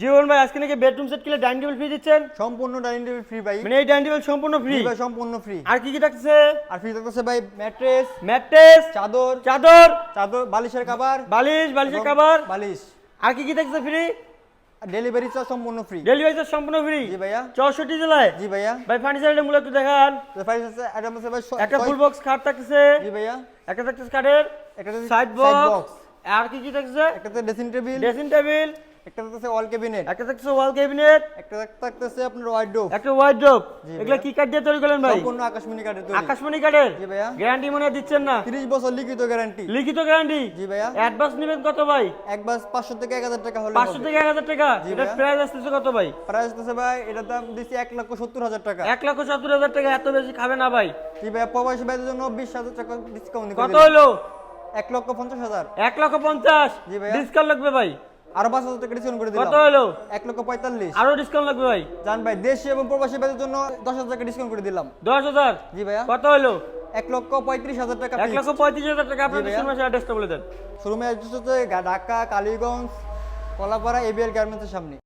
জীবন ভাই আজকে নাকি বেডরুম সেট কিনলে ডাইনিং টেবিল ফ্রি দিচ্ছেন? সম্পূর্ণ ডাইনিং টেবিল ফ্রি ভাই। মানে এই ডাইনিং টেবিল সম্পূর্ণ ফ্রি? ভাই সম্পূর্ণ ফ্রি। আর কি কি থাকছে? আর ফ্রি থাকতেছে ভাই ম্যাট্রেস, চাদর, বালিশের কভার, বালিশের কভার, বালিশ। আর কি কি থাকছে ফ্রি? ডেলিভারি চার্জ সম্পূর্ণ ফ্রি। ডেলিভারি চার্জ সম্পূর্ণ ফ্রি? জি ভাইয়া। 64 জেলায়? জি ভাইয়া। ভাই ফার্নিচারের মূল্য একটু দেখান। তো ফার্নিচার আইটেম আছে ভাই একটা ফুল বক্স খাট থাকছে। জি ভাইয়া। একটা থাকছে কাঠের, একটা সাইড বক্স। আর কি কি থাকছে? একটা ড্রেসিং টেবিল, একটা থাকতেছে ওয়াল ক্যাবিনেট, একটা থাকছে ওয়াল ক্যাবিনেট, একটা থাকতেছে আপনার ওয়ার্ডরোব, একটা ওয়ার্ডরোব। জি এগুলা ভাইয়া। কি কাঠ দিয়ে তৈরি করলেন ভাই? সম্পূর্ণ আকাশমণি কাঠের তৈরি। আকাশমণি কাঠের? জি ভাইয়া। গ্যারান্টি মনে হয় দিচ্ছেন না? 30 বছর লিখিত গ্যারান্টি। লিখিত গ্যারান্টি? জি ভাইয়া। অ্যাডভান্স নেবেন কত ভাই? একবার 500 থেকে 1000 টাকা হলে 500 থেকে 1000 টাকা? জি এটা ভাইয়া। প্রাইস আসছে কত ভাই? প্রাইস আছে ভাই এটার দাম দিছি 1,70,000 টাকা। 1,70,000 টাকা? এত বেশি খাবে না ভাই। জি ভাইয়া, প্রবাসী ভাইদের জন্য 20,000 টাকা ডিসকাউন্ট করে কত দিলাম। হলো? 1,50,000। 1,50,000? জি ভাইয়া। ডিসকাউন্ট লাগবে ভাই? আরো 5,000 টাকা ডিসকাউন্ট করে দিলাম। কত হলো? 1,45,000। আরো ডিসকাউন্ট লাগবে ভাই? জান ভাই, দেশি এবং প্রবাসী ভাইদের জন্য 10,000 টাকা ডিসকাউন্ট করে দিলাম। 10,000? জি ভাইয়া। কত হলো? 1,35,000 টাকা ফিক্স। 1,35,000 টাকা। আপনার জি ভাইয়া। মাসে অ্যাড্রেসটা বলে দেন। শোরুমে অ্যাড্রেস হচ্ছে ঢাকা, কালীগঞ্জ, কলাপাড়া, এবিএল গার্মেন্টসের সামনে।